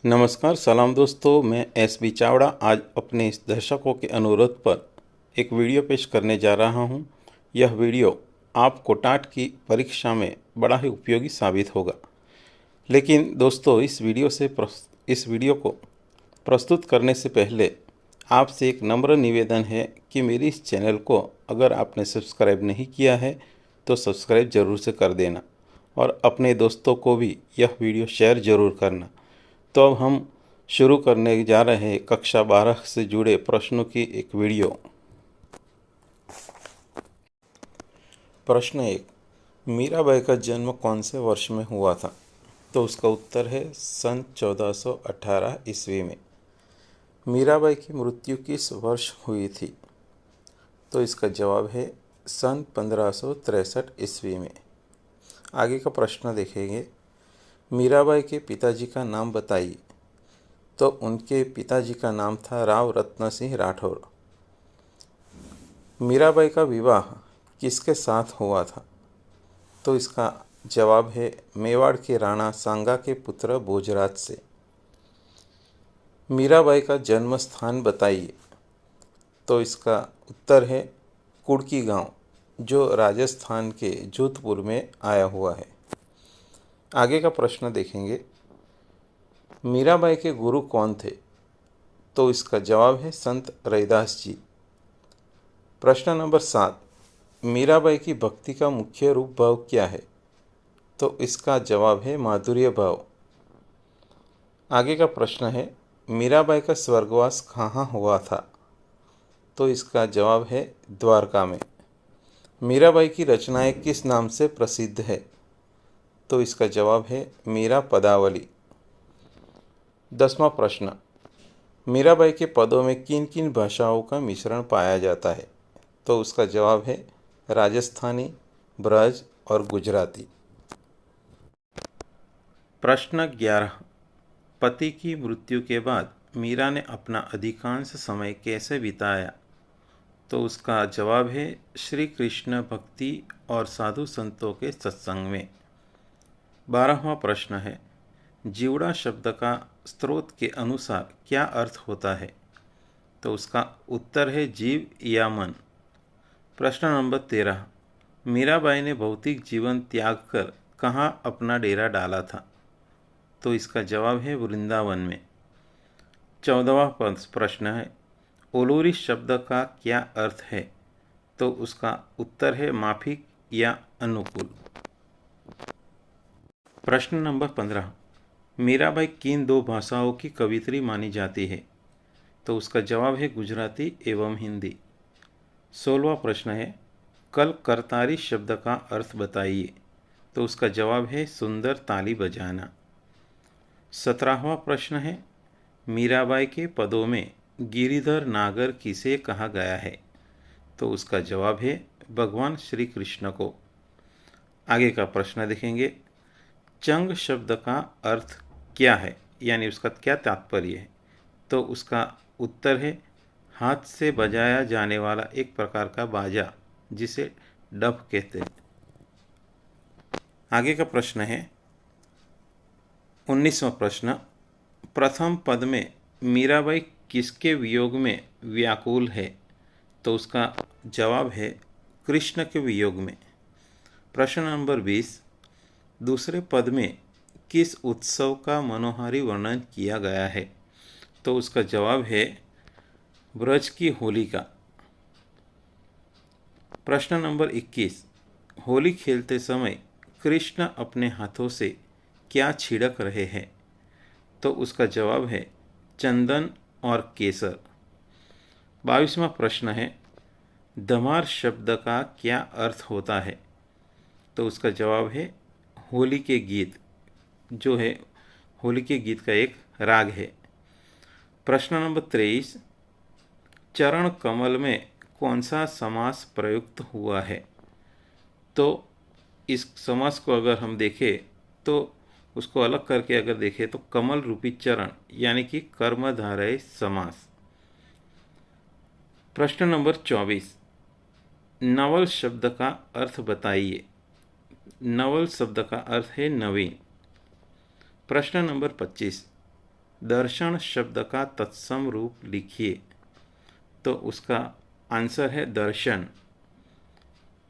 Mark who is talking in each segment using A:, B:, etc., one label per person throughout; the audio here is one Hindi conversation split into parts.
A: नमस्कार, सलाम दोस्तों। मैं एस बी चावड़ा आज अपने इस दर्शकों के अनुरोध पर एक वीडियो पेश करने जा रहा हूं। यह वीडियो आपको टाट की परीक्षा में बड़ा ही उपयोगी साबित होगा। लेकिन दोस्तों, इस वीडियो को प्रस्तुत करने से पहले आपसे एक नम्र निवेदन है कि मेरी इस चैनल को अगर आपने सब्सक्राइब नहीं किया है तो सब्सक्राइब ज़रूर से कर देना और अपने दोस्तों को भी यह वीडियो शेयर ज़रूर करना। तो अब हम शुरू करने जा रहे हैं कक्षा 12 से जुड़े प्रश्नों की एक वीडियो। प्रश्न 1, मीराबाई का जन्म कौन से वर्ष में हुआ था? तो उसका उत्तर है सन 1418 ईस्वी में। मीराबाई की मृत्यु किस वर्ष हुई थी? तो इसका जवाब है सन 1563 ईस्वी में। आगे का प्रश्न देखेंगे। मीराबाई के पिताजी का नाम बताइए। तो उनके पिताजी का नाम था राव रत्न सिंह राठौर। मीराबाई का विवाह किसके साथ हुआ था? तो इसका जवाब है मेवाड़ के राणा सांगा के पुत्र भोजराज से। मीराबाई का जन्म स्थान बताइए। तो इसका उत्तर है कुड़की गांव, जो राजस्थान के जोधपुर में आया हुआ है। आगे का प्रश्न देखेंगे। मीराबाई के गुरु कौन थे? तो इसका जवाब है संत रैदास जी। प्रश्न नंबर 7, मीराबाई की भक्ति का मुख्य रूप भाव क्या है? तो इसका जवाब है माधुर्य भाव। आगे का प्रश्न है मीराबाई का स्वर्गवास कहाँ हुआ था? तो इसका जवाब है द्वारका में। मीराबाई की रचनाएं किस नाम से प्रसिद्ध है? तो इसका जवाब है मीरा पदावली। 10वां प्रश्न, मीराबाई के पदों में किन किन भाषाओं का मिश्रण पाया जाता है? तो उसका जवाब है राजस्थानी, ब्रज और गुजराती। प्रश्न 11, पति की मृत्यु के बाद मीरा ने अपना अधिकांश समय कैसे बिताया? तो उसका जवाब है श्री कृष्ण भक्ति और साधु संतों के सत्संग में। 12वां प्रश्न है जीवड़ा शब्द का स्रोत के अनुसार क्या अर्थ होता है? तो उसका उत्तर है जीव या मन। प्रश्न नंबर 13, मीराबाई ने भौतिक जीवन त्याग कर कहाँ अपना डेरा डाला था? तो इसका जवाब है वृंदावन में। 14वां प्रश्न है ओलोरी शब्द का क्या अर्थ है? तो उसका उत्तर है माफिक या अनुकूल। प्रश्न नंबर 15, मीराबाई किन दो भाषाओं की कवियत्री मानी जाती है? तो उसका जवाब है गुजराती एवं हिंदी। 16वां प्रश्न है कल करतारी शब्द का अर्थ बताइए। तो उसका जवाब है सुंदर ताली बजाना। 17वां प्रश्न है मीराबाई के पदों में गिरिधर नागर किसे कहा गया है? तो उसका जवाब है भगवान श्री कृष्ण को। आगे का प्रश्न देखेंगे। चंग शब्द का अर्थ क्या है, यानी उसका क्या तात्पर्य है? तो उसका उत्तर है हाथ से बजाया जाने वाला एक प्रकार का बाजा, जिसे डफ कहते हैं। आगे का प्रश्न है 19वां प्रश्न, प्रथम पद में मीराबाई किसके वियोग में व्याकुल है? तो उसका जवाब है कृष्ण के वियोग में। प्रश्न नंबर 20, दूसरे पद में किस उत्सव का मनोहारी वर्णन किया गया है? तो उसका जवाब है ब्रज की होली का। प्रश्न नंबर 21, होली खेलते समय कृष्ण अपने हाथों से क्या छिड़क रहे हैं? तो उसका जवाब है चंदन और केसर। 22वां प्रश्न है धमार शब्द का क्या अर्थ होता है? तो उसका जवाब है होली के गीत, जो है होली के गीत का एक राग है। प्रश्न नंबर 23, चरण कमल में कौन सा समास प्रयुक्त हुआ है? तो इस समास को अगर हम देखें तो उसको अलग करके अगर देखें तो कमल रूपी चरण यानी कि कर्मधारय समास। प्रश्न नंबर 24, नवल शब्द का अर्थ बताइए। नवल शब्द का अर्थ है नवीन। प्रश्न नंबर 25, दर्शन शब्द का तत्सम रूप लिखिए। तो उसका आंसर है दर्शन।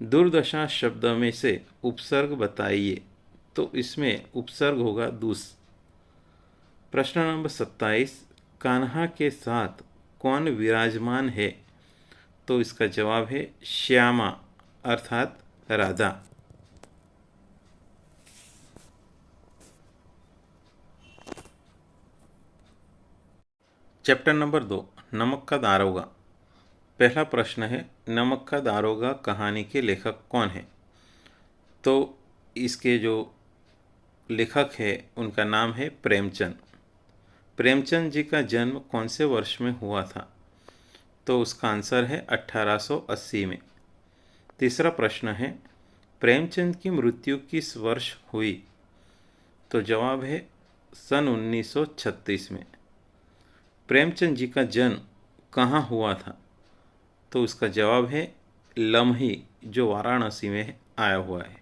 A: दुर्दशा शब्द में से उपसर्ग बताइए। तो इसमें उपसर्ग होगा दुस। प्रश्न नंबर 27, कान्हा के साथ कौन विराजमान है? तो इसका जवाब है श्यामा अर्थात राधा। चैप्टर नंबर 2, नमक का दारोगा। पहला प्रश्न है, नमक का दारोगा कहानी के लेखक कौन है? तो इसके जो लेखक है उनका नाम है प्रेमचंद। प्रेमचंद जी का जन्म कौन से वर्ष में हुआ था? तो उसका आंसर है 1880 में। तीसरा प्रश्न है, प्रेमचंद की मृत्यु किस वर्ष हुई? तो जवाब है सन 1936 में। प्रेमचंद जी का जन्म कहाँ हुआ था? तो उसका जवाब है लम्ही, जो वाराणसी में आया हुआ है।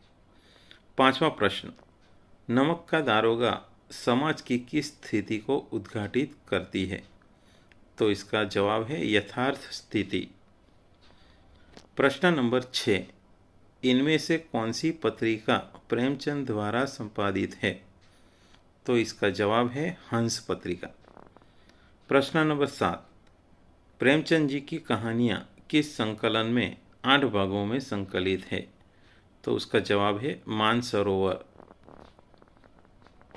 A: पांचवा प्रश्न, नमक का दारोगा समाज की किस स्थिति को उद्घाटित करती है? तो इसका जवाब है यथार्थ स्थिति। प्रश्न नंबर 6, इनमें से कौन सी पत्रिका प्रेमचंद द्वारा संपादित है? तो इसका जवाब है हंस पत्रिका। प्रश्न नंबर 7, प्रेमचंद जी की कहानियाँ किस संकलन में 8 भागों में संकलित है? तो उसका जवाब है मानसरोवर।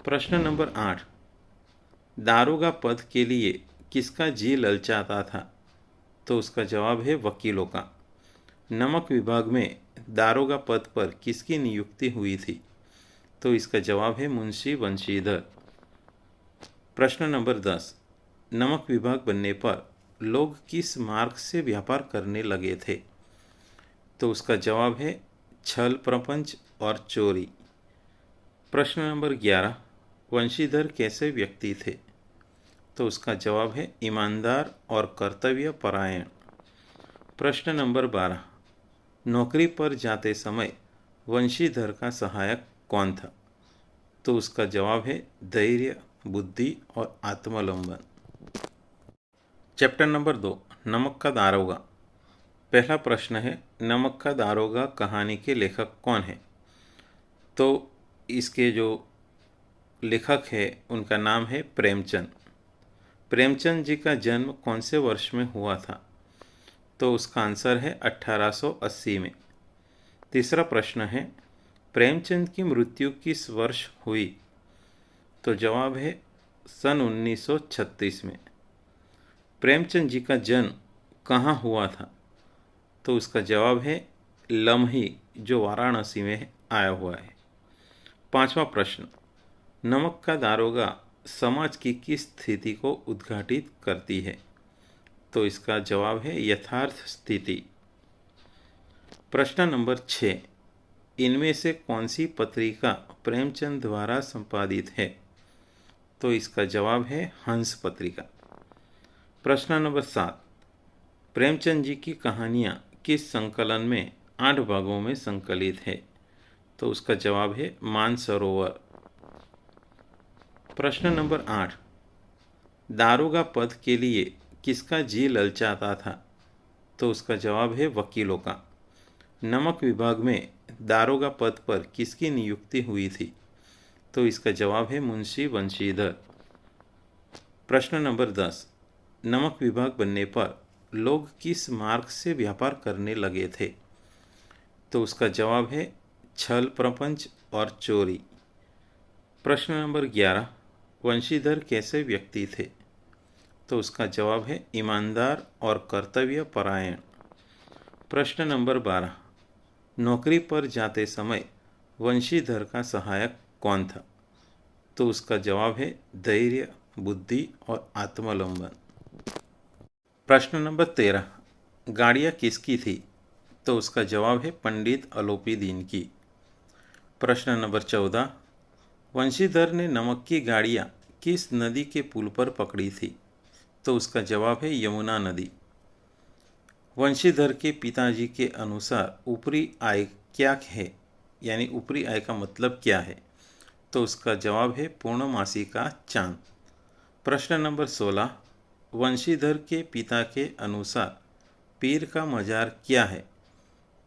A: प्रश्न नंबर 8, दारोगा पद के लिए किसका जी ललचाता था? तो उसका जवाब है वकीलों का। नमक विभाग में दारोगा पद पर किसकी नियुक्ति हुई थी? तो इसका जवाब है मुंशी बंशीधर। प्रश्न नंबर 10, नमक विभाग बनने पर लोग किस मार्ग से व्यापार करने लगे थे? तो उसका जवाब है छल प्रपंच और चोरी। प्रश्न नंबर 11, वंशीधर कैसे व्यक्ति थे? तो उसका जवाब है ईमानदार और कर्तव्य परायण। प्रश्न नंबर 12, नौकरी पर जाते समय वंशीधर का सहायक कौन था? तो उसका जवाब है धैर्य, बुद्धि और आत्मलंबन। चैप्टर नंबर 2, नमक का दारोगा। पहला प्रश्न है, नमक का दारोगा कहानी के लेखक कौन है? तो इसके जो लेखक है उनका नाम है प्रेमचंद। प्रेमचंद जी का जन्म कौन से वर्ष में हुआ था? तो उसका आंसर है 1880 में। तीसरा प्रश्न है, प्रेमचंद की मृत्यु किस वर्ष हुई? तो जवाब है सन 1936 में। प्रेमचंद जी का जन्म कहाँ हुआ था? तो उसका जवाब है लम्ही, जो वाराणसी में आया हुआ है। पांचवा प्रश्न, नमक का दारोगा समाज की किस स्थिति को उद्घाटित करती है? तो इसका जवाब है यथार्थ स्थिति। प्रश्न नंबर 6, इनमें से कौन सी पत्रिका प्रेमचंद द्वारा संपादित है? तो इसका जवाब है हंस पत्रिका। प्रश्न नंबर 7, प्रेमचंद जी की कहानियाँ किस संकलन में 8 भागों में संकलित है? तो उसका जवाब है मानसरोवर। प्रश्न नंबर 8, दारोगा पद के लिए किसका जी ललचाता था? तो उसका जवाब है वकीलों का। नमक विभाग में दारोगा पद पर किसकी नियुक्ति हुई थी? तो इसका जवाब है मुंशी बंशीधर। प्रश्न नंबर 10, नमक विभाग बनने पर लोग किस मार्ग से व्यापार करने लगे थे? तो उसका जवाब है छल प्रपंच और चोरी। प्रश्न नंबर 11, वंशीधर कैसे व्यक्ति थे? तो उसका जवाब है ईमानदार और कर्तव्य परायण। प्रश्न नंबर 12, नौकरी पर जाते समय वंशीधर का सहायक कौन था? तो उसका जवाब है धैर्य, बुद्धि और आत्मलंबन। प्रश्न नंबर 13, गाड़ियाँ किसकी थी? तो उसका जवाब है पंडित अलोपीदीन की। प्रश्न नंबर 14, वंशीधर ने नमक की गाड़ियाँ किस नदी के पुल पर पकड़ी थी? तो उसका जवाब है यमुना नदी। वंशीधर के पिताजी के अनुसार ऊपरी आय क्या है, यानी ऊपरी आय का मतलब क्या है? तो उसका जवाब है पूर्णमासी का चांद। प्रश्न नंबर 16, वंशीधर के पिता के अनुसार पीर का मजार क्या है?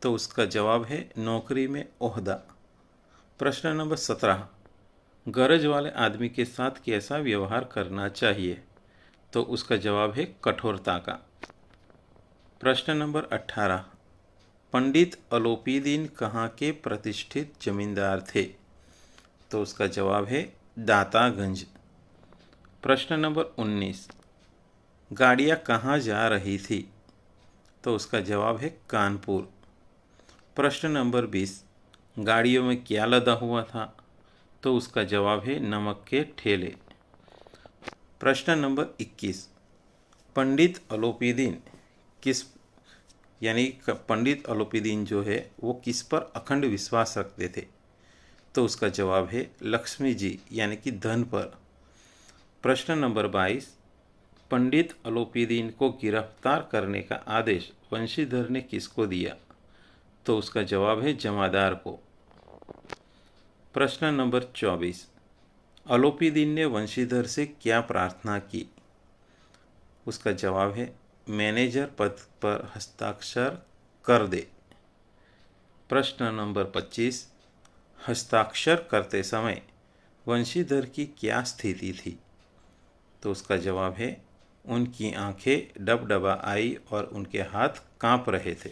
A: तो उसका जवाब है नौकरी में ओहदा। प्रश्न नंबर 17, गरज वाले आदमी के साथ कैसा व्यवहार करना चाहिए? तो उसका जवाब है कठोरता का। प्रश्न नंबर 18, पंडित अलोपीदीन कहाँ के प्रतिष्ठित जमींदार थे? तो उसका जवाब है दातागंज। प्रश्न नंबर 19, गाड़ियाँ कहाँ जा रही थी? तो उसका जवाब है कानपुर। प्रश्न नंबर 20, गाड़ियों में क्या लदा हुआ था? तो उसका जवाब है नमक के ठेले। प्रश्न नंबर 21, पंडित अलोपीदीन किस पंडित अलोपीदीन जो है वो किस पर अखंड विश्वास रखते थे? तो उसका जवाब है लक्ष्मी जी यानी कि धन पर। प्रश्न नंबर 22, पंडित अलोपीदीन को गिरफ्तार करने का आदेश वंशीधर ने किसको दिया? तो उसका जवाब है जमादार को। प्रश्न नंबर 24, अलोपीदीन ने वंशीधर से क्या प्रार्थना की? उसका जवाब है मैनेजर पद पर हस्ताक्षर कर दे। प्रश्न नंबर 25, हस्ताक्षर करते समय वंशीधर की क्या स्थिति थी? तो उसका जवाब है उनकी आंखें डबडबा आई और उनके हाथ कांप रहे थे।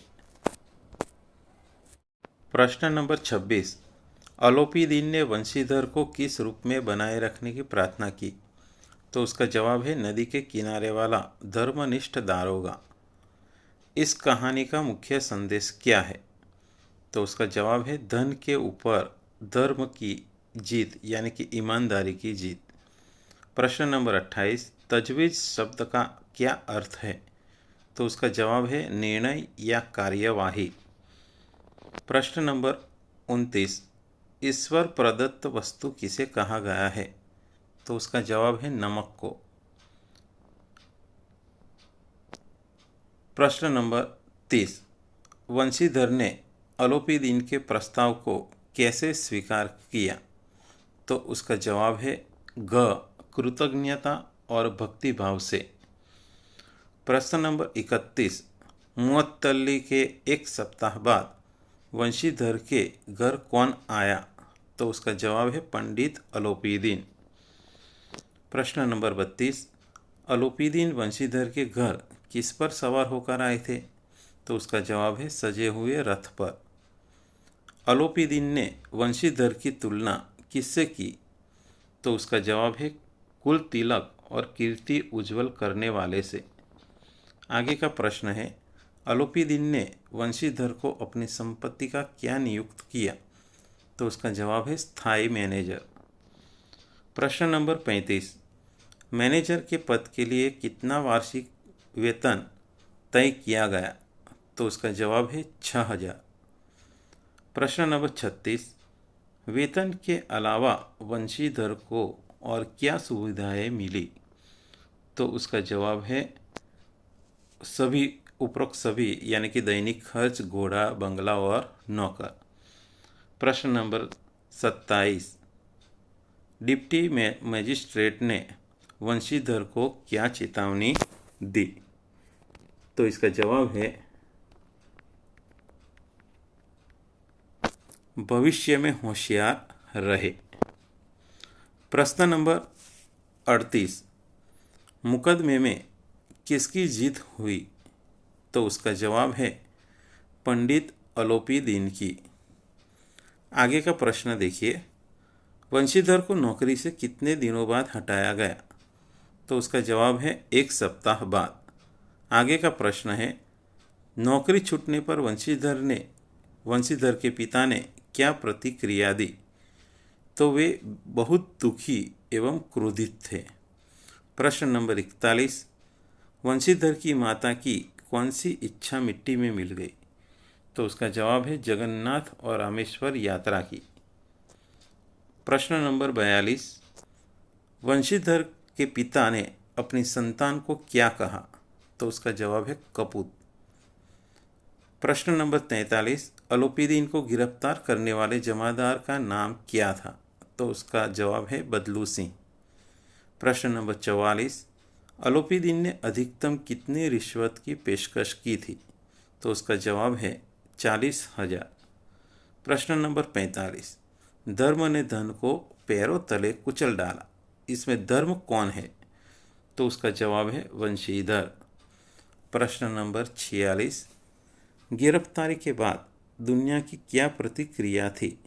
A: प्रश्न नंबर 26, अलोपीदीन ने वंशीधर को किस रूप में बनाए रखने की प्रार्थना की? तो उसका जवाब है नदी के किनारे वाला धर्मनिष्ठ दारोगा। इस कहानी का मुख्य संदेश क्या है? तो उसका जवाब है धन के ऊपर धर्म की जीत यानी कि ईमानदारी की जीत। प्रश्न नंबर 28, तजवीज़ शब्द का क्या अर्थ है? तो उसका जवाब है निर्णय या कार्यवाही। प्रश्न नंबर 29, ईश्वर प्रदत्त वस्तु किसे कहा गया है? तो उसका जवाब है नमक को। प्रश्न नंबर 30, वंशीधर ने अलोपीदीन के प्रस्ताव को कैसे स्वीकार किया? तो उसका जवाब है कृतज्ञता और भक्तिभाव से। प्रश्न नंबर 31, मुअत्तली के एक सप्ताह बाद वंशीधर के घर कौन आया? तो उसका जवाब है पंडित अलोपीदीन। प्रश्न नंबर 32, अलोपीदीन वंशीधर के घर किस पर सवार होकर आए थे? तो उसका जवाब है सजे हुए रथ पर। अलोपीदीन ने वंशीधर की तुलना किससे की? तो उसका जवाब है कुल तिलक और कीर्ति उज्जवल करने वाले से। आगे का प्रश्न है, अलोपीदीन ने वंशीधर को अपनी संपत्ति का क्या नियुक्त किया? तो उसका जवाब है स्थायी मैनेजर। प्रश्न नंबर 35, मैनेजर के पद के लिए कितना वार्षिक वेतन तय किया गया? तो उसका जवाब है 6000। प्रश्न नंबर 36, वेतन के अलावा वंशीधर को और क्या सुविधाएं मिली? तो उसका जवाब है सभी उपरोक्त सभी यानी कि दैनिक खर्च, घोड़ा, बंगला और नौकर। प्रश्न नंबर 27, डिप्टी मजिस्ट्रेट ने वंशीधर को क्या चेतावनी दी? तो इसका जवाब है भविष्य में होशियार रहे। प्रश्न नंबर 38, मुकदमे में किसकी जीत हुई? तो उसका जवाब है पंडित अलोपीदीन की। आगे का प्रश्न देखिए, वंशीधर को नौकरी से कितने दिनों बाद हटाया गया? तो उसका जवाब है 1 सप्ताह बाद। आगे का प्रश्न है, नौकरी छूटने पर वंशीधर के पिता ने क्या प्रतिक्रिया दी? तो वे बहुत दुखी एवं क्रोधित थे। प्रश्न नंबर 41, वंशीधर की माता की कौन सी इच्छा मिट्टी में मिल गई? तो उसका जवाब है जगन्नाथ और रामेश्वर यात्रा की। प्रश्न नंबर 42, वंशीधर के पिता ने अपनी संतान को क्या कहा? तो उसका जवाब है कपूत। प्रश्न नंबर 43, अलोपीदीन को गिरफ्तार करने वाले जमादार का नाम क्या था? तो उसका जवाब है बदलू सिंह। प्रश्न नंबर 44, अलोपीदीन ने अधिकतम कितनी रिश्वत की पेशकश की थी? तो उसका जवाब है 40,000। प्रश्न नंबर 45, धर्म ने धन को पैरों तले कुचल डाला, इसमें धर्म कौन है? तो उसका जवाब है वंशीधर। प्रश्न नंबर 46, गिरफ्तारी के बाद दुनिया की क्या प्रतिक्रिया थी?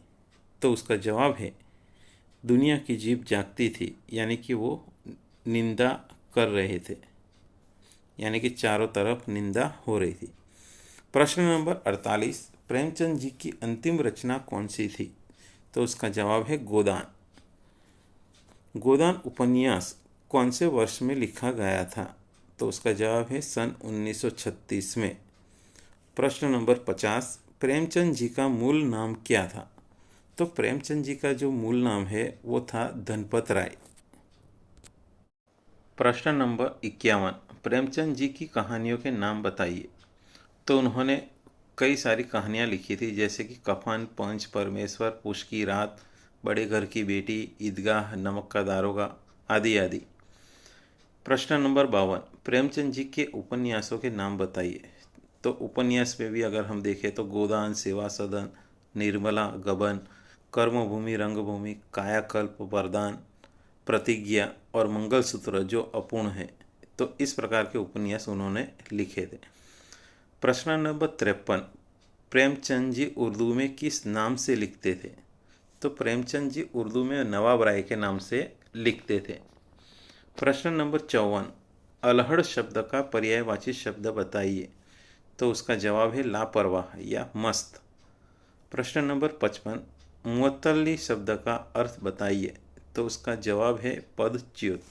A: तो उसका जवाब है दुनिया की जीभ जागती थी, यानी कि वो निंदा कर रहे थे, यानी कि चारों तरफ निंदा हो रही थी। प्रश्न नंबर 48, प्रेमचंद जी की अंतिम रचना कौन सी थी? तो उसका जवाब है गोदान। गोदान उपन्यास कौन से वर्ष में लिखा गया था? तो उसका जवाब है सन 1936 में। प्रश्न नंबर 50, प्रेमचंद जी का मूल नाम क्या था? तो प्रेमचंद जी का जो मूल नाम है वो था धनपत राय। प्रश्न नंबर 51, प्रेमचंद जी की कहानियों के नाम बताइए। तो उन्होंने कई सारी कहानियाँ लिखी थी, जैसे कि कफन, पंच परमेश्वर, पूछ की रात, बड़े घर की बेटी, ईदगाह, नमक का दारोगा आदि आदि। प्रश्न नंबर 52, प्रेमचंद जी के उपन्यासों के नाम बताइए। तो उपन्यास में भी अगर हम देखें तो गोदान, सेवा सदन, निर्मला, गबन, कर्मभूमि, रंगभूमि, कायाकल्प, वरदान, प्रतिज्ञा और मंगलसूत्र जो अपूर्ण है। तो इस प्रकार के उपन्यास उन्होंने लिखे थे। प्रश्न नंबर 53, प्रेमचंद जी उर्दू में किस नाम से लिखते थे? तो प्रेमचंद जी उर्दू में नवाब राय के नाम से लिखते थे। प्रश्न नंबर 54, अल्हड़ शब्द का पर्यायवाची शब्द बताइए। तो उसका जवाब है लापरवाह या मस्त। प्रश्न नंबर 55, मुअत्तली शब्द का अर्थ बताइए। तो उसका जवाब है पदच्युत।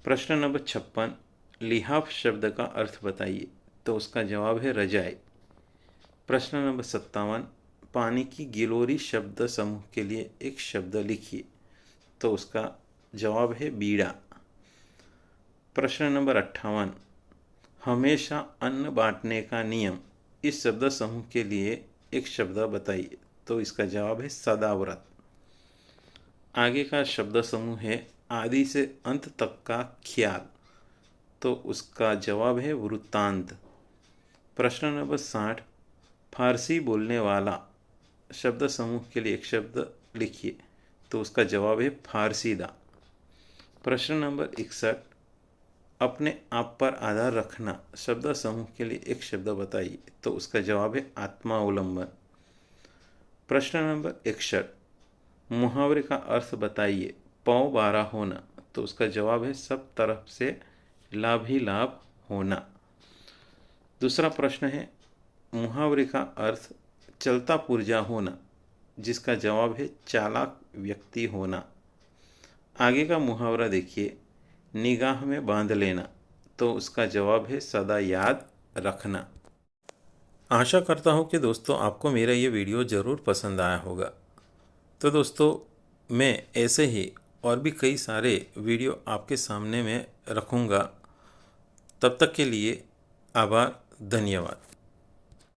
A: प्रश्न नंबर 56, लिहाफ शब्द का अर्थ बताइए। तो उसका जवाब है रजाई। प्रश्न नंबर 57, पानी की गिलोरी शब्द समूह के लिए एक शब्द लिखिए। तो उसका जवाब है बीड़ा। प्रश्न नंबर 58, हमेशा अन्न बांटने का नियम, इस शब्द समूह के लिए एक शब्द बताइए। तो इसका जवाब है सदाव्रत। आगे का शब्द समूह है आदि से अंत तक का ख्याल। तो उसका जवाब है वृत्तांत। प्रश्न नंबर 60, फारसी बोलने वाला शब्द समूह के लिए एक शब्द लिखिए। तो उसका जवाब है फारसीदा। प्रश्न नंबर 61, अपने आप पर आधार रखना शब्द समूह के लिए एक शब्द बताइए। तो उसका जवाब है आत्मावलंबन। प्रश्न नंबर 61, मुहावरे का अर्थ बताइए। पौ बारह होना। तो उसका जवाब है सब तरफ से लाभ ही लाभ होना। दूसरा प्रश्न है मुहावरे का अर्थ चलता पुर्जा होना, जिसका जवाब है चालाक व्यक्ति होना। आगे का मुहावरा देखिए, निगाह में बांध लेना। तो उसका जवाब है सदा याद रखना। आशा करता हूँ कि दोस्तों आपको मेरा ये वीडियो ज़रूर पसंद आया होगा। तो दोस्तों मैं ऐसे ही और भी कई सारे वीडियो आपके सामने में रखूँगा। तब तक के लिए आभार, धन्यवाद।